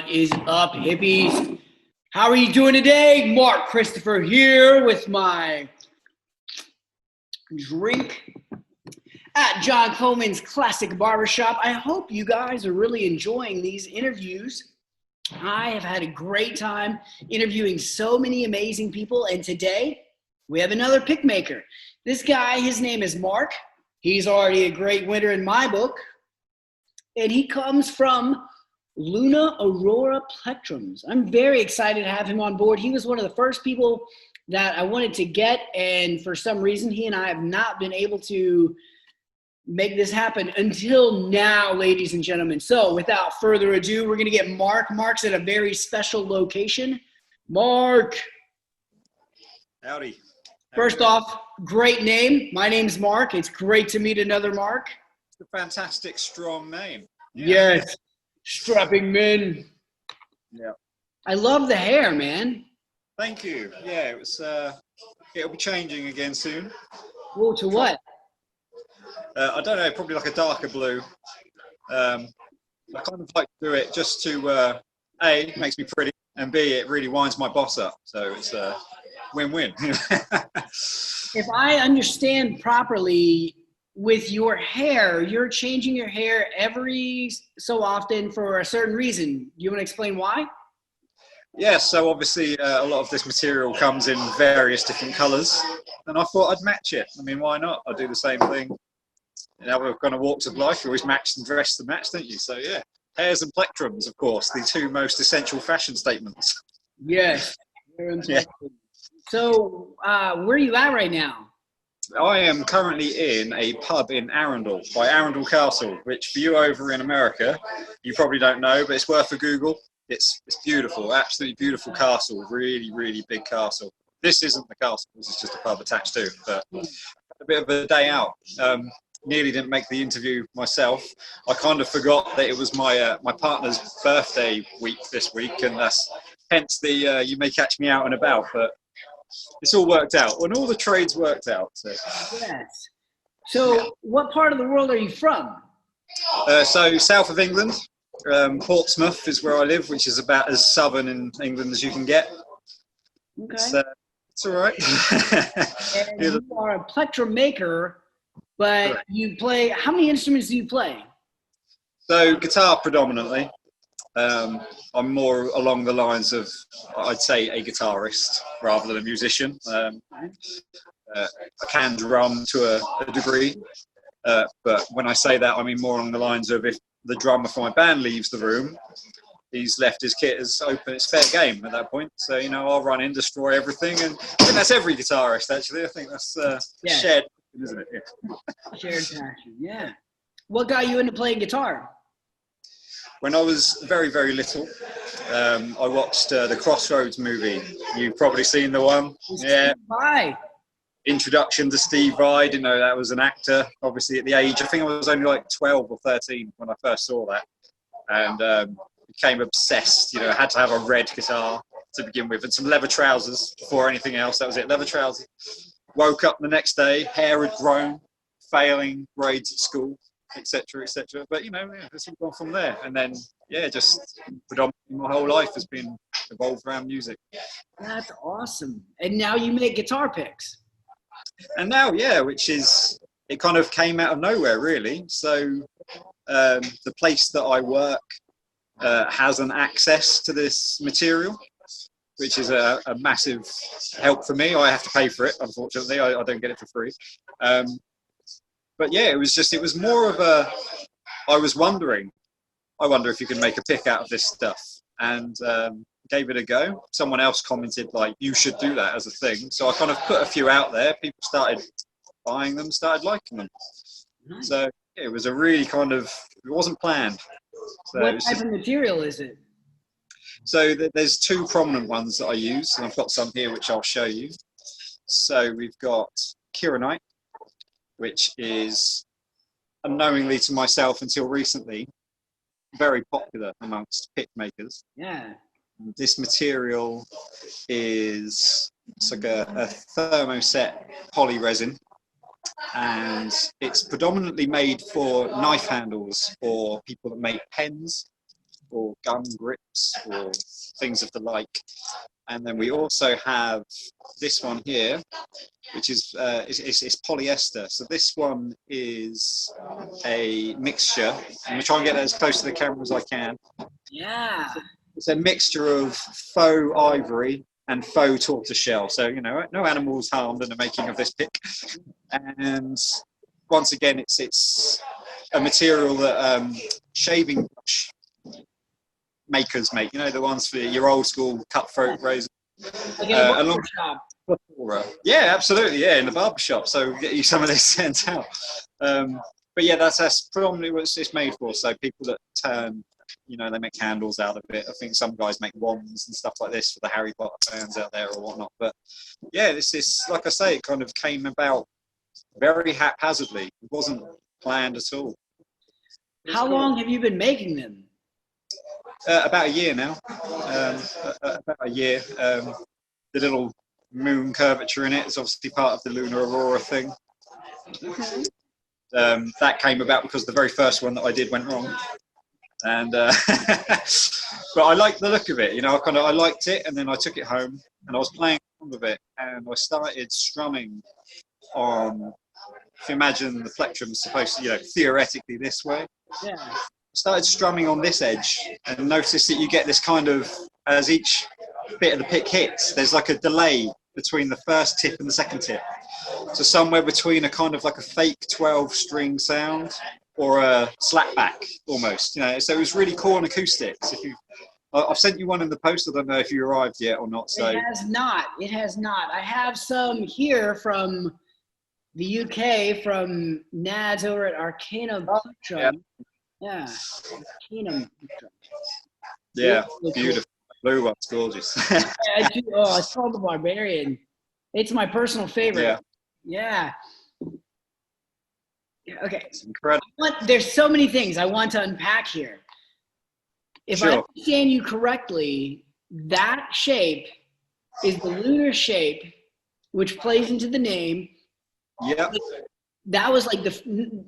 What is up, hippies? How are you doing today? Mark Christopher here with my drink at John Coleman's Classic Barbershop. I hope you guys are really enjoying these interviews. I have had a great time interviewing so many amazing people, and today we have another pick maker. This guy, his name is Mark. He's already a great winner in my book, and he comes from Luna Aurora Plectrums. I'm very excited to have him on board. He was one of the first people that I wanted to get, and for some reason, he and I have not been able to make this happen until now, ladies and gentlemen. So without further ado, we're going to get Mark. Mark's at a very special location. Mark. Howdy. First off, great name. My name's Mark. It's great to meet another Mark. It's a fantastic, strong name. Yeah. Yes. Strapping men. Yeah. I love the hair, man. Thank you. Yeah, it was. It'll be changing again soon. Whoa, to what? I don't know. Probably like a darker blue. I kind of like to do it just to A, it makes me pretty, and B, it really winds my boss up. So it's a win-win. If I understand properly, with your hair, you're changing your hair every so often for a certain reason. Do you want to explain why? Yeah, so obviously a lot of this material comes in various different colours, and I thought I'd match it. I mean, why not? I do the same thing in other kind of walks of life. You always match and dress to match, don't you? So yeah, hairs and plectrums, of course, the two most essential fashion statements. Yes. Yeah. So where are you at right now? I am currently in a pub in Arundel, by Arundel Castle, which for you over in America, you probably don't know, but it's worth a Google. It's beautiful, absolutely beautiful castle, really, really big castle. This isn't the castle, this is just a pub attached to, but a bit of a day out. Nearly didn't make the interview myself. I kind of forgot that it was my my partner's birthday week this week, and that's hence the you may catch me out and about, but it's all worked out, and all the trades worked out. So. Yes. So what part of the world are you from? So south of England, Portsmouth is where I live, which is about as southern in England as you can get. Okay. So, it's all right. And you are a plectrum maker, but correct. You play, how many instruments do you play? So guitar predominantly. I'm more along the lines of, I'd say, a guitarist rather than a musician. I can drum to a degree, but when I say that, I mean more along the lines of if the drummer for my band leaves the room, he's left his kit as open, it's fair game at that point. So, you know, I'll run in, destroy everything, and I think that's every guitarist, actually. I think that's shared, isn't it? Yeah. Shared passion, yeah. What got you into playing guitar? When I was very, very little, I watched the Crossroads movie. You've probably seen the one. Yeah. Hi. Introduction to Steve Vai. Didn't know that was an actor. Obviously, at the age, I think I was only like 12 or 13 when I first saw that, and became obsessed. You know, I had to have a red guitar to begin with, and some leather trousers before anything else. That was it. Leather trousers. Woke up the next day, hair had grown, failing grades at school, etc., etc. But you know, yeah, it's all gone from there. And then, yeah, just predominantly my whole life has been evolved around music. That's awesome. And now you make guitar picks. And now, yeah, which is, it kind of came out of nowhere, really. So the place that I work has an access to this material, which is a massive help for me. I have to pay for it, unfortunately. I don't get it for free. But yeah, it was more of a, I wonder if you can make a pick out of this stuff. And gave it a go. Someone else commented, like, you should do that as a thing. So I kind of put a few out there. People started buying them, started liking them. Nice. So it was a really kind of, it wasn't planned. So what type of material is it? So there's two prominent ones that I use, and I've got some here which I'll show you. So we've got Kieranite, which is, unknowingly to myself until recently, very popular amongst pick makers. Yeah. This material is, it's like a thermoset poly resin, and it's predominantly made for knife handles for people that make pens. or gun grips or things of the like. And then we also have this one here, which is it's polyester. So this one is a mixture. I'm gonna try and get as close to the camera as I can. Yeah. It's a mixture of faux ivory and faux tortoiseshell. So, you know, no animals harmed in the making of this pick. And once again, it's a material that shaving brush makers make. You know, the ones for your old school cutthroat razor. Like in a barber shop. Yeah, absolutely. Yeah, in the barbershop. So we'll get you some of this sent out. But yeah, that's predominantly what it's made for. So people that turn, you know, they make candles out of it. I think some guys make wands and stuff like this for the Harry Potter fans out there or whatnot. But yeah, this is, like I say, it kind of came about very haphazardly. It wasn't planned at all. How long have you been making them? About a year now. About a year. The little moon curvature in it is obviously part of the Luna Aurora thing. Okay. That came about because the very first one that I did went wrong. And but I liked the look of it, you know. I liked it, and then I took it home and I was playing around with it, and I started strumming on. If you imagine the plectrum supposed to, you know, theoretically this way. Yeah. I started strumming on this edge and noticed that you get this kind of, as each bit of the pick hits, there's like a delay between the first tip and the second tip. So somewhere between a kind of like a fake 12-string sound or a slapback almost, you know. So it was really cool on acoustics. I've sent you one in the post. I don't know if you arrived yet or not. So It has not. It has not. I have some here from the UK, from Nads over at Arcana Plectrum. Yeah. Arcana Plectrum. yeah, Really beautiful. Cool. Blue one's gorgeous. I do. Oh, it's called the Barbarian. It's my personal favorite. Yeah. Okay. It's incredible. There's so many things I want to unpack here. If I understand you correctly, that shape is the lunar shape, which plays into the name. Yeah. That was like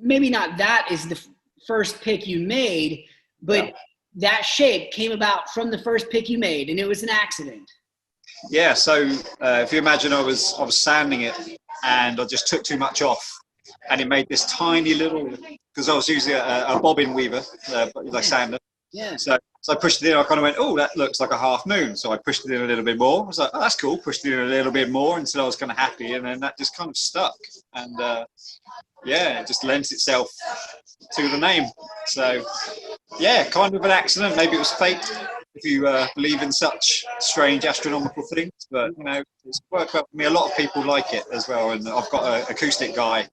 maybe not that is the first pick you made, but that shape came about from the first pick you made, and it was an accident. Yeah. So if you imagine, I was sanding it, and I just took too much off, and it made this tiny little, because I was using a bobbin weaver, like sander. Yeah. So I pushed it in. I kind of went, oh, that looks like a half moon. So I pushed it in a little bit more. I was like, oh, that's cool. Pushed it in a little bit more until I was kind of happy, and then that just kind of stuck. And yeah, it just lends itself to the name. So yeah, kind of an accident. Maybe it was fate, if you believe in such strange astronomical things. But you know, it's worked well for me. A lot of people like it as well. And I've got an acoustic guy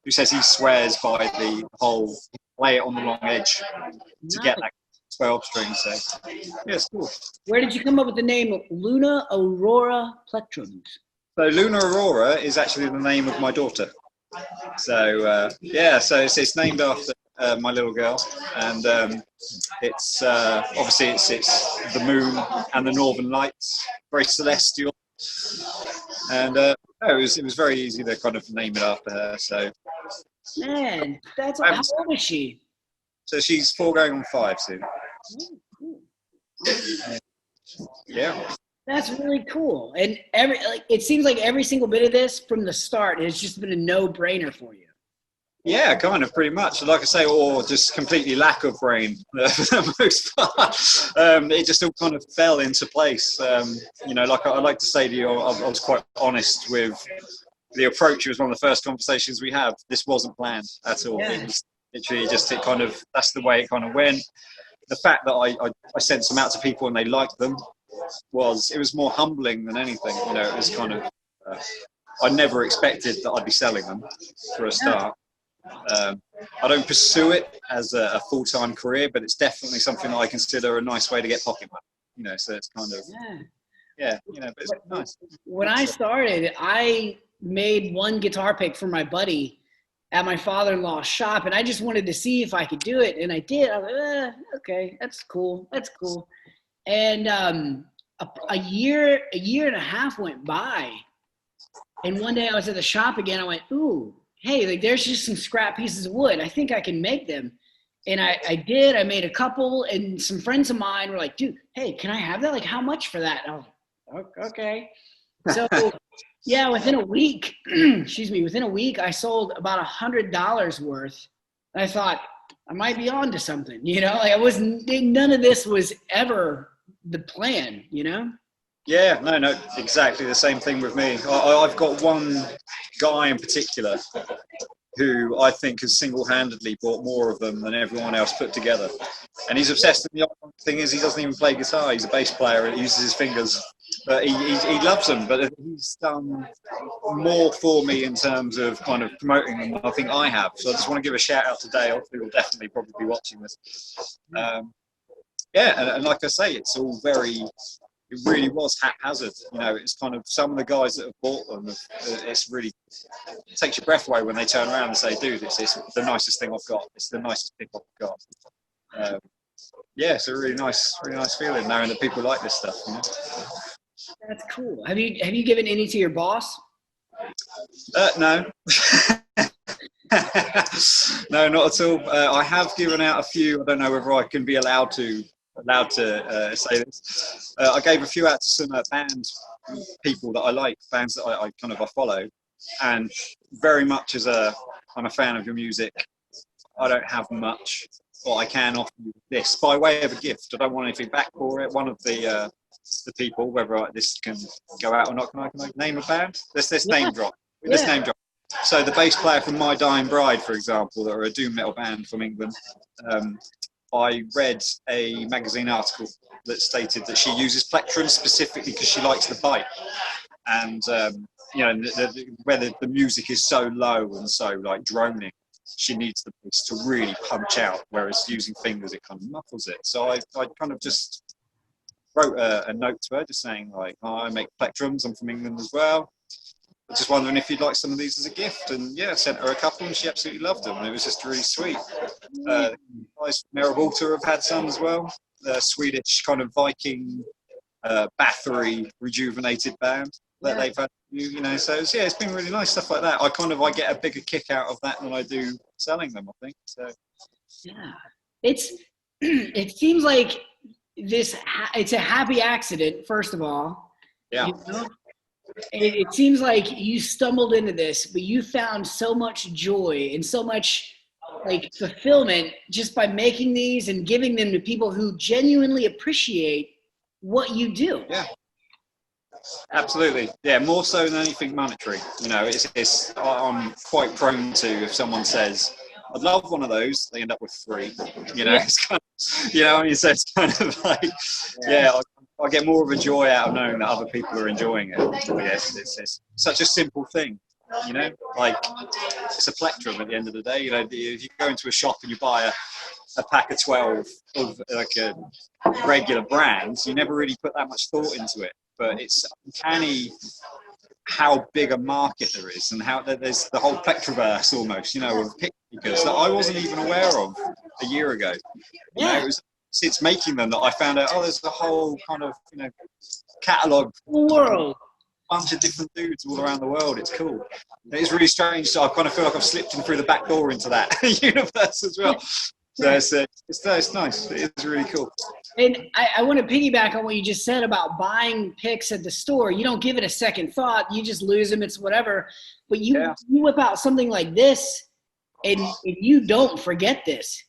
who says he swears by the whole play it on the long edge to get that 12 string. So yeah, it's cool. Where did you come up with the name Luna Aurora Plectrums? So Luna Aurora is actually the name of my daughter. So yeah, so it's named after my little girl, and it's obviously it's the moon and the northern lights, very celestial, and it was very easy to kind of name it after her. So man, that's how old is she? So she's 4 going on 5 soon. Oh, cool. Yeah. That's really cool. And it seems like every single bit of this from the start has just been a no-brainer for you. Yeah, kind of, pretty much. Like I say, or just completely lack of brain for the most part. It just all kind of fell into place. You know, like I like to say to you, I was quite honest with the approach. It was one of the first conversations we had. This wasn't planned at all. Yeah. It was literally just, that's the way it kind of went. The fact that I sent some out to people and they liked them it was more humbling than anything. You know, it was kind of, I never expected that I'd be selling them for a start. I don't pursue it as a full-time career, but it's definitely something that I consider a nice way to get pocket money. You know, so it's kind of, yeah, you know, but it's nice. When I started, I made one guitar pick for my buddy at my father-in-law's shop, and I just wanted to see if I could do it, and I did. I was like, okay, that's cool. And a year and a half went by, and one day I was at the shop again. I went, ooh, hey, like there's just some scrap pieces of wood. I think I can make them. And I did. I made a couple, and some friends of mine were like, "Dude, hey, can I have that? Like, how much for that?" And I was like, "Okay." So, yeah, within a week, excuse me, within a week, I sold about $100 worth. And I thought I might be on to something, Like I wasn't. None of this was ever the plan. Yeah, no, exactly the same thing with me. I've got one guy in particular who I think has single-handedly bought more of them than everyone else put together. And he's obsessed with the thing is he doesn't even play guitar. He's a bass player and he uses his fingers. But he loves them. But he's done more for me in terms of kind of promoting them than I think I have. So I just want to give a shout out to Dale, who will definitely probably be watching this. Yeah, and like I say, it's all it really was haphazard. It's kind of some of the guys that have bought them, it's really, it takes your breath away when they turn around and say, dude, it's the nicest thing I've got. It's the nicest pick I've got. Yeah, it's a really nice feeling knowing that people like this stuff. That's cool. Have you given any to your boss? No. No, not at all. I have given out a few. I don't know whether I can be allowed to say this. I gave a few out to some band people that I like, bands that I follow, and very much I'm a fan of your music. I don't have much, but I can offer you this by way of a gift. I don't want anything back for it. One of the people, whether this can go out or not, can I name a band? Let's name drop. Let's name drop. So the bass player from My Dying Bride, for example, that are a doom metal band from England, I read a magazine article that stated that she uses plectrums specifically because she likes the bite. And, where the music is so low and so like droning, she needs the bass to really punch out, whereas using fingers, it kind of muffles it. So I kind of just wrote a note to her just saying like, oh, I make plectrums, I'm from England as well. I was just wondering if you'd like some of these as a gift, and yeah, sent her a couple, and she absolutely loved them. And it was just really sweet. Guys from Merriwater have had some as well. The Swedish kind of Viking Bathory rejuvenated band that they've had. So it's been really nice stuff like that. I get a bigger kick out of that than I do selling them. I think so. Yeah, it seems like it's a happy accident. First of all, yeah. It seems like you stumbled into this, but you found so much joy and so much like fulfillment just by making these and giving them to people who genuinely appreciate what you do. Yeah, absolutely. Yeah, more so than anything monetary. I'm quite prone to, if someone says, I'd love one of those, they end up with 3. It's kind of, so it's kind of like, I get more of a joy out of knowing that other people are enjoying it. I guess it's such a simple thing, like it's a plectrum at the end of the day. If you go into a shop and you buy a pack of 12 of like a regular brand, you never really put that much thought into it. But it's uncanny how big a market there is, and how there's the whole plectroverse almost, of pick makers that I wasn't even aware of a year ago. It was since making them that I found out, there's a whole kind of, catalogue world, bunch of different dudes all around the world. It's cool. It's really strange. So I kind of feel like I've slipped in through the back door into that universe as well. So it's nice. It is really cool. And I want to piggyback on what you just said about buying picks at the store. You don't give it a second thought. You just lose them. It's whatever. But you whip out something like this, and you don't forget this.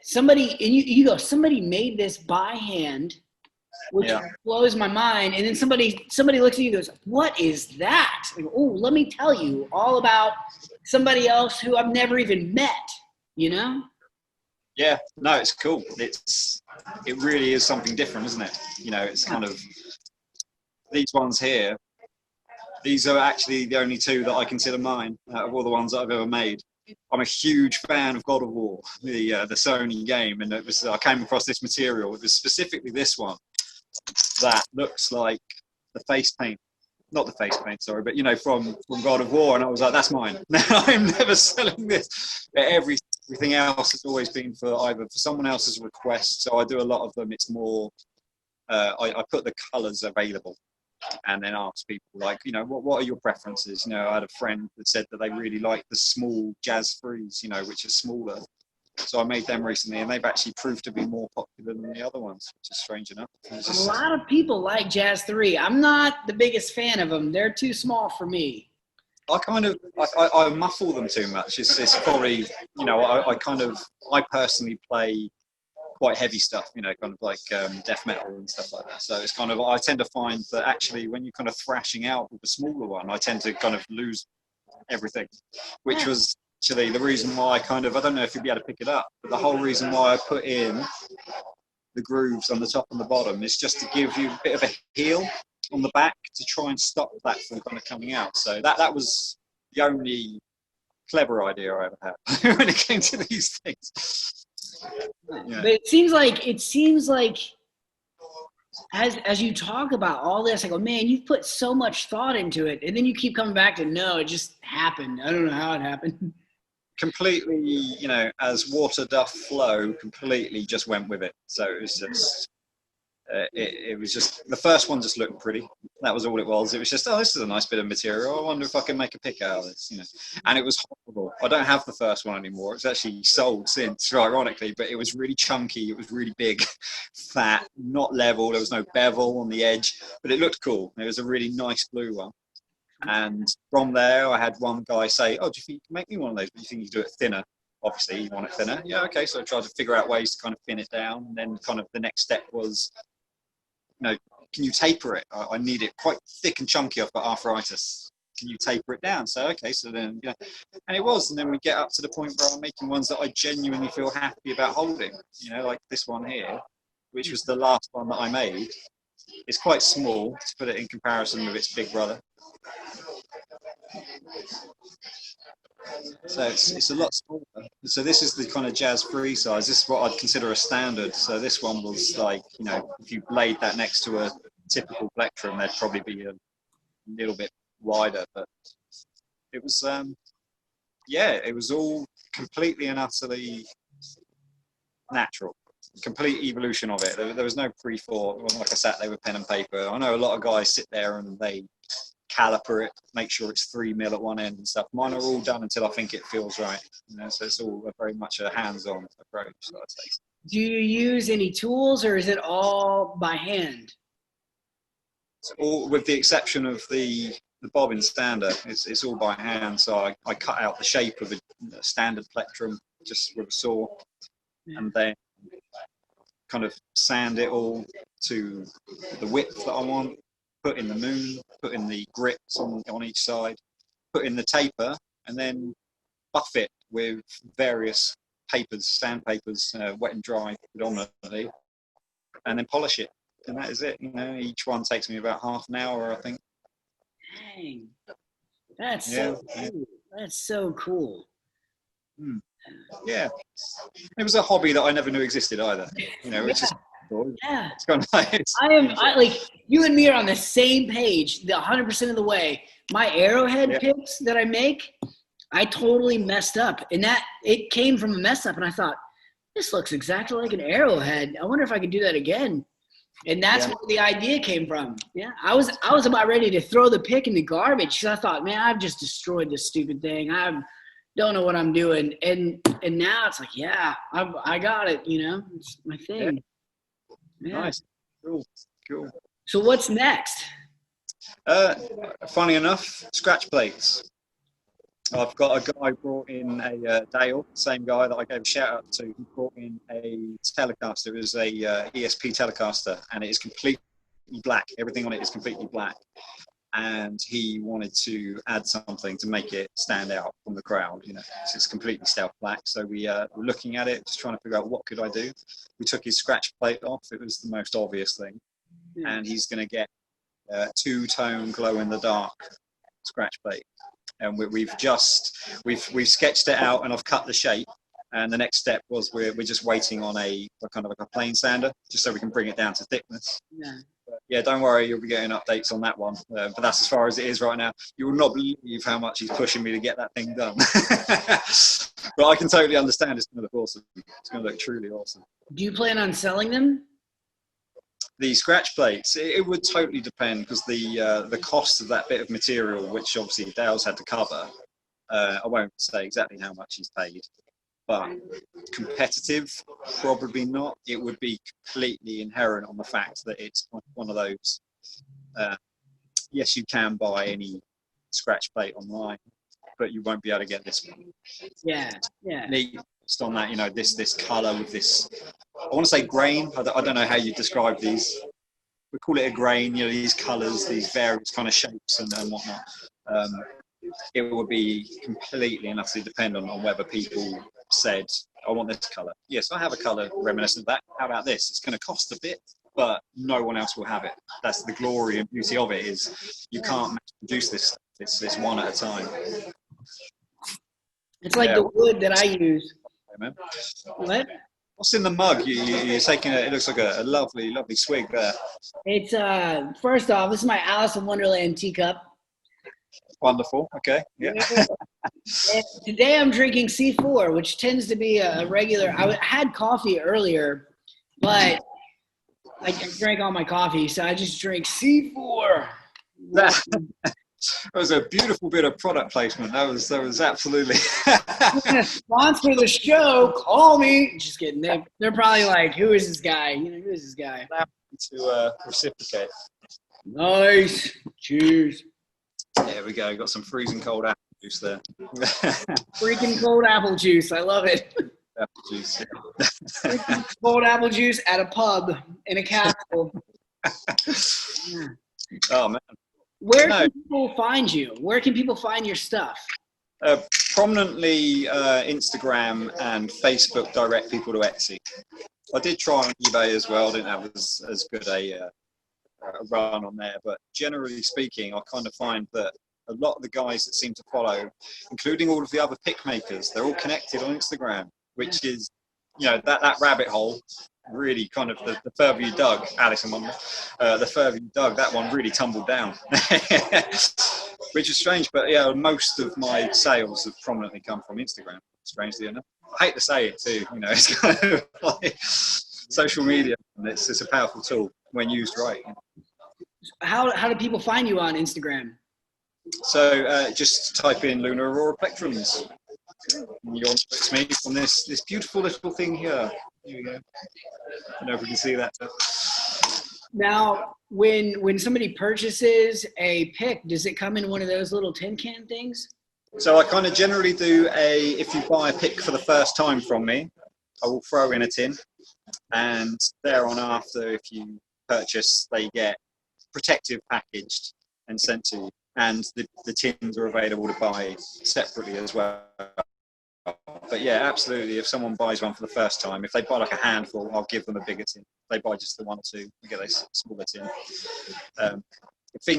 Somebody, and you go, somebody made this by hand, which blows my mind. And then somebody looks at you and goes, what is that? Like, oh, let me tell you all about somebody else who I've never even met, Yeah, no, it's cool. It really is something different, isn't it? It's kind of, these ones here, these are actually the only 2 that I consider mine out of all the ones that I've ever made. I'm a huge fan of God of War, the Sony game, and I came across this material. It was specifically this one that looks like the face paint, not the face paint, sorry, but from God of War, and I was like, that's mine. Now I'm never selling this. Everything else has always been for someone else's request. So I do a lot of them. It's more I put the colours available. and then asked people like, you know, what are your preferences? You know, I had a friend that said that they really like the small jazz threes, you know, which are smaller. So I made them recently, and they've actually proved to be more popular than the other ones, which is strange enough. A lot of people like Jazz 3. I'm not the biggest fan of them. They're too small for me. I muffle them too much. It's probably, you know, I personally play quite heavy stuff, you know, kind of like death metal and stuff like that. So it's kind of, I tend to find that actually when you're kind of thrashing out with a smaller one, I tend to kind of lose everything, which was actually the reason why I don't know if you'll be able to pick it up, but the whole reason why I put in the grooves on the top and the bottom is just to give you a bit of a heel on the back to try and stop that from kind of coming out. So that was the only clever idea I ever had when it came to these things. Yeah. But it seems like as you talk about all this, I go, man, you've put so much thought into it, and then you keep coming back to no, it just happened. I don't know how it happened. Completely, you know, as water doth flow, completely just went with it. So it was just, it was just, the first one just looked pretty. That was all it was. It was just, oh, this is a nice bit of material. I wonder if I can make a pick out of this, you know. And it was horrible. I don't have the first one anymore. It's actually sold since, ironically, but it was really chunky. It was really big, fat, not level. There was no bevel on the edge, but it looked cool. It was a really nice blue one. And from there, I had one guy say, oh, do you think you can make me one of those? But you think you can do it thinner? Obviously, you want it thinner. Yeah, okay. So I tried to figure out ways to kind of thin it down. And then kind of the next step was, you know, can you taper it? I need it quite thick and chunky. I've got arthritis. Can you taper it down? So, okay. So then, you know, and it was. And then we get up to the point where I'm making ones that I genuinely feel happy about holding, you know, like this one here, which was the last one that I made. It's quite small to put it in comparison with its big brother. So it's a lot smaller. So this is the kind of jazz free size. This is what I'd consider a standard. So this one was like, you know, if you laid that next to a typical plectrum, they'd probably be a little bit wider. But it was, yeah, it was all completely and utterly natural. Complete evolution of it. There was no pre-thought. It wasn't like I sat there with pen and paper. I know a lot of guys sit there and they caliper it, make sure it's 3 mil at one end and stuff. Mine are all done until I think it feels right. You know, so it's all very much a hands-on approach, I'd say. Do you use any tools, or is it all by hand? It's all, with the exception of the bobbin stander, it's all by hand. So I cut out the shape of a standard plectrum just with a saw, and then kind of sand it all to the width that I want, put in the moon, put in the grips on each side, put in the taper, and then buff it with various papers, sandpapers, wet and dry predominantly, and then polish it. And that is it. You know, each one takes me about half an hour, I think. Dang, that's so cool. That's so cool. Yeah, it was a hobby that I never knew existed either. You know, it's just it's kind of like like you and me are on the same page, the 100% of the way. My arrowhead picks that I make, I totally messed up, and that it came from a mess up. And I thought, this looks exactly like an arrowhead. I wonder if I could do that again. And that's where the idea came from. Yeah, I was about ready to throw the pick in the garbage because I thought, man, I've just destroyed this stupid thing. I don't know what I'm doing. And now it's like, yeah, I got it. You know, it's my thing. Yeah. Nice, cool. So what's next? Funny enough, scratch plates. I've got a guy brought in a Dale, same guy that I gave a shout out to. He brought in a Telecaster. It was a ESP Telecaster, and it is completely black. Everything on it is completely black. And he wanted to add something to make it stand out from the crowd. You know, it's completely stealth black. So we were looking at it, just trying to figure out what could I do. We took his scratch plate off. It was the most obvious thing, and he's going to get two-tone glow-in-the-dark scratch plate. And we've sketched it out, and I've cut the shape. And the next step was we're just waiting on a kind of like a plane sander, just so we can bring it down to thickness. Yeah, don't worry, you'll be getting updates on that one. But that's as far as it is right now. You will not believe how much he's pushing me to get that thing done. But I can totally understand. It's going to look awesome. It's going to look truly awesome. Do you plan on selling them? The scratch plates, it would totally depend, because the cost of that bit of material, which obviously Dale's had to cover, I won't say exactly how much he's paid, but competitive, probably not. It would be completely inherent on the fact that it's one of those, yes, you can buy any scratch plate online, but you won't be able to get this one. Yeah, yeah. Based on that, you know, this color with this, I want to say grain. I don't know how you describe these. We call it a grain, you know, these colors, these various kind of shapes and whatnot. It would be completely and utterly dependent on whether people said, I want this color. Yes, I have a color reminiscent of that. How about this? It's going to cost a bit, but no one else will have it. That's the glory and beauty of it, is you can't mass produce this stuff. It's one at a time. It's like the wood that I use. Man. What? What's in the mug? You're taking it looks like a lovely, lovely swig there. It's first off, this is my Alice in Wonderland teacup. Wonderful. Okay. Yeah. And today I'm drinking C4, which tends to be a regular. I had coffee earlier, but I drank all my coffee, so I just drink C4. That was a beautiful bit of product placement. That was absolutely. Sponsor the show. Call me. Just kidding. They're probably like, who is this guy? You know, who is this guy? To reciprocate. Nice. Cheers. There we go. Got some freezing cold apple juice there. Freaking cold apple juice. I love it. Apple juice. Freaking cold apple juice at a pub in a castle. Yeah. Oh man. Where can people find you? Where can people find your stuff? Prominently Instagram and Facebook direct people to Etsy. I did try on eBay as well. I didn't have as good a run on there, but generally speaking, I kind of find that a lot of the guys that seem to follow, including all of the other pick makers, they're all connected on Instagram, which is, you know, that rabbit hole. Really kind of the further you dug, Alice and Mum, the further you dug, that one really tumbled down, which is strange. But yeah, most of my sales have prominently come from Instagram, strangely enough. I hate to say it too, you know, it's kind of like social media, and it's a powerful tool when used right. How do people find you on Instagram? So just type in Luna Aurora Plectrums. It's me on this beautiful little thing here. Here we go. I don't know if we can see that. Now, when somebody purchases a pick, does it come in one of those little tin can things? So I kind of generally do if you buy a pick for the first time from me, I will throw in a tin, and thereon after, if you purchase, they get protective packaged and sent to you, and the tins are available to buy separately as well. But yeah, absolutely. If someone buys one for the first time, if they buy like a handful, I'll give them a bigger tin. If they buy just the one or two, we get a smaller tin. If things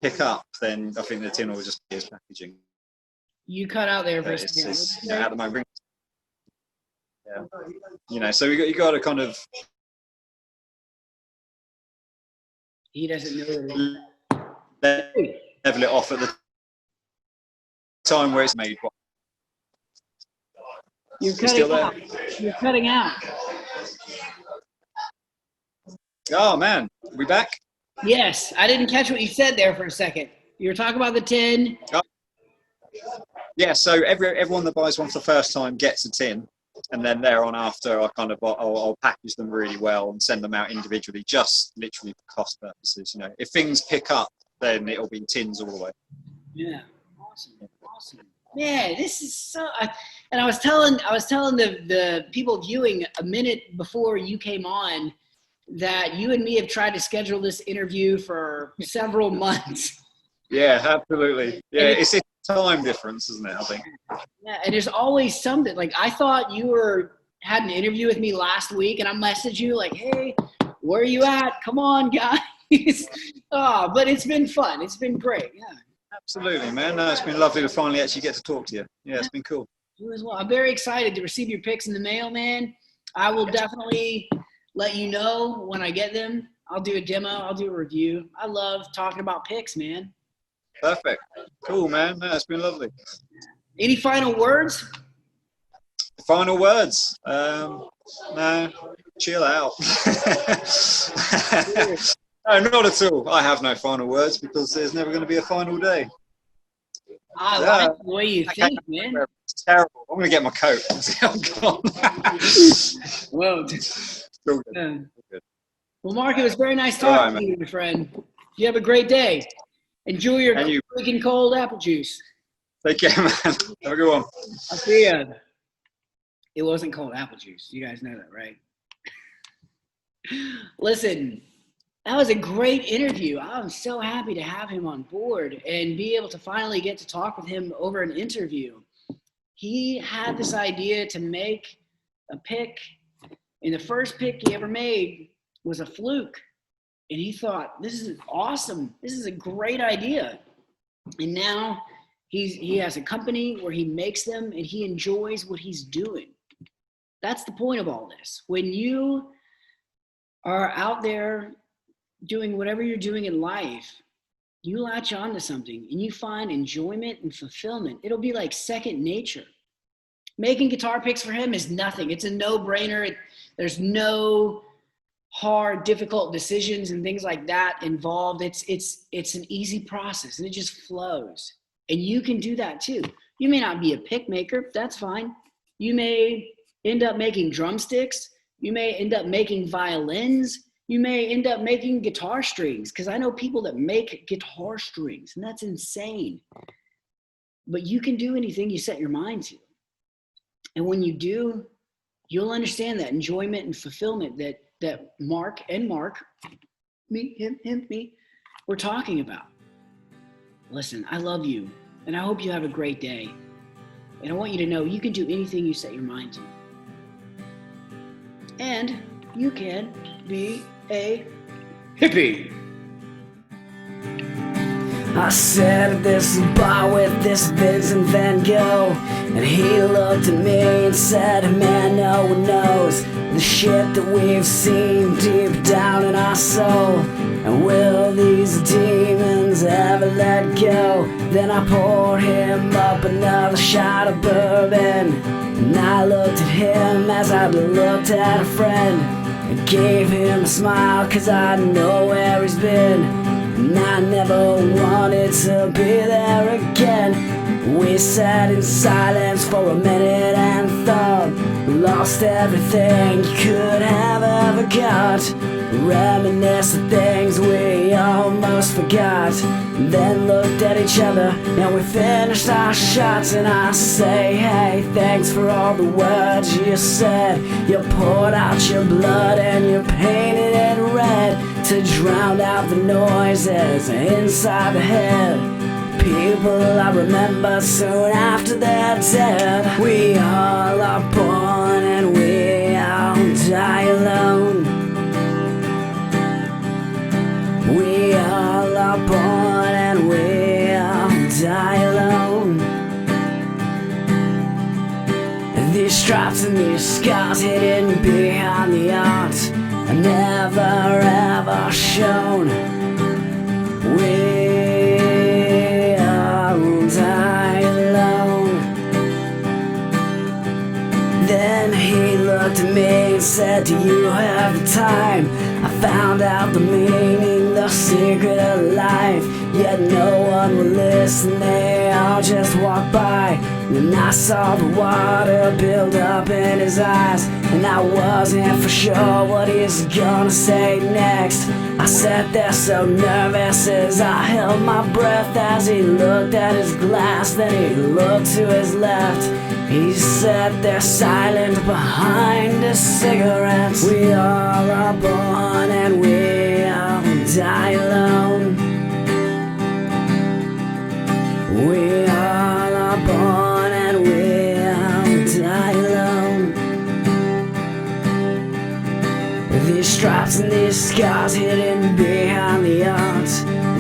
pick up, then I think the tin will just be as packaging. You cut out there for a second. Yeah, at the moment. Yeah. You know, so you got to kind of. He doesn't know it. Level it off at the time where it's made. You're cutting out. You're cutting out. Oh man, we back? Yes, I didn't catch what you said there for a second. You were talking about the tin. Oh. Yeah, so everyone that buys one for the first time gets a tin, and then thereon after, I'll package them really well and send them out individually, just literally for cost purposes. You know, if things pick up, then it'll be tins all the way. Yeah, awesome. Man, this is so. And I was telling the people viewing a minute before you came on that you and me have tried to schedule this interview for several months. Yeah, absolutely. Yeah, it's a time difference, isn't it? I think. Yeah, and there's always something. Like I thought you had an interview with me last week, and I messaged you like, "Hey, where are you at? Come on, guys!" But it's been fun. It's been great. Yeah. Absolutely, man. No, it's been lovely to finally actually get to talk to you. Yeah, it's been cool. You as well. I'm very excited to receive your picks in the mail, man. I will definitely let you know when I get them. I'll do a demo. I'll do a review. I love talking about picks, man. Perfect. Cool, man. No, it's been lovely. Any final words? Final words? No. chill out. No, not at all. I have no final words because there's never going to be a final day. I like the way you think, man. It's terrible. I'm going to get my coat. I'm gone. Whoa. Still good. Well, Mark, it was very nice talking to you, my friend. You have a great day. Enjoy your freaking cold apple juice. Take care, man. Have a good one. I'll see ya. It wasn't cold apple juice. You guys know that, right? Listen, that was a great interview. I'm so happy to have him on board and be able to finally get to talk with him over an interview. He had this idea to make a pick, and the first pick he ever made was a fluke. And he thought, this is awesome. This is a great idea. And now he has a company where he makes them and he enjoys what he's doing. That's the point of all this. When you are out there doing whatever you're doing in life, you latch on to something and you find enjoyment and fulfillment. It'll be like second nature. Making guitar picks for him is nothing. It's a no-brainer. There's no hard, difficult decisions and things like that involved. It's an easy process and it just flows. And you can do that too. You may not be a pick maker. That's fine. You may end up making drumsticks. You may end up making violins. You may end up making guitar strings, because I know people that make guitar strings, and that's insane. But you can do anything you set your mind to. And when you do, you'll understand that enjoyment and fulfillment that Mark, me, we're talking about. Listen, I love you, and I hope you have a great day. And I want you to know you can do anything you set your mind to. And you can be a hippie. I sat at this bar with this Vincent Van Gogh, and he looked at me and said, man, no one knows the shit that we've seen deep down in our soul. And will these demons ever let go? Then I poured him up another shot of bourbon, and I looked at him as I'd looked at a friend, and gave him a smile, cause I know where he's been, and I never wanted to be there again. We sat in silence for a minute and thought, lost everything you could have ever got, reminisce of things we almost forgot, then looked at each other and we finished our shots. And I say, hey, thanks for all the words you said. You poured out your blood and you painted it red to drown out the noises inside the head. People I remember soon after they're dead. We all are born and we all die alone. We all are born and we all die alone. These stripes and these scars hidden behind the art are never ever shown. We all die alone. Then he looked at me and said, do you have the time? I found out the meaning, the secret of life, yet no one would listen, they all just walked by. And I saw the water build up in his eyes, and I wasn't for sure what he's gonna say next. I sat there so nervous as I held my breath as he looked at his glass, then he looked to his left. He sat there silent behind his cigarettes. We all are born and we all die alone. We all are born and we all die alone. These stripes and these scars hidden behind the art,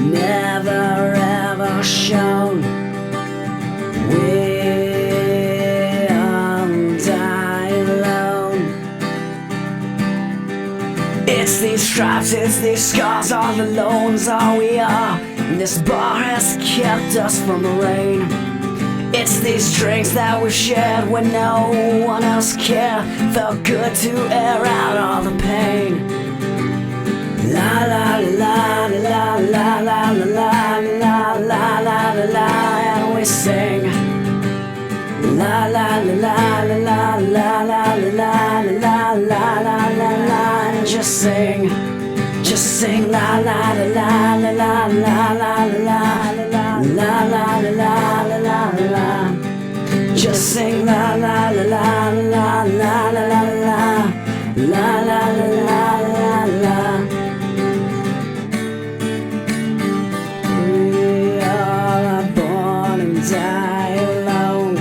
never ever shown. We it's these stripes, it's these scars, all alone's all we are. And this bar has kept us from the rain. It's these drinks that we've shared when no one else cared. Felt good to air out all the pain. La la la la la la la la la la la la la, and we sing. La la la la la la la la la la la la la la, and just sing la la la la la la la la la la la la la la. Just sing la la la la la la la la la la la la la. We all are born and die alone.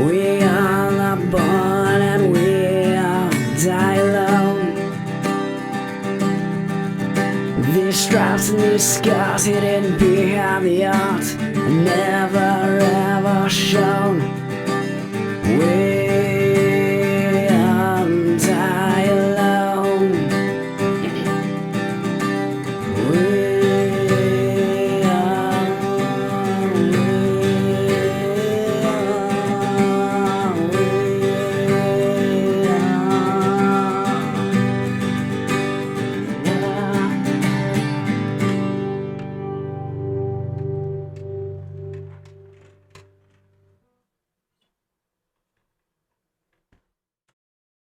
We all are born and we all die alone. These stripes and these scars hidden behind the art, never ever shown. We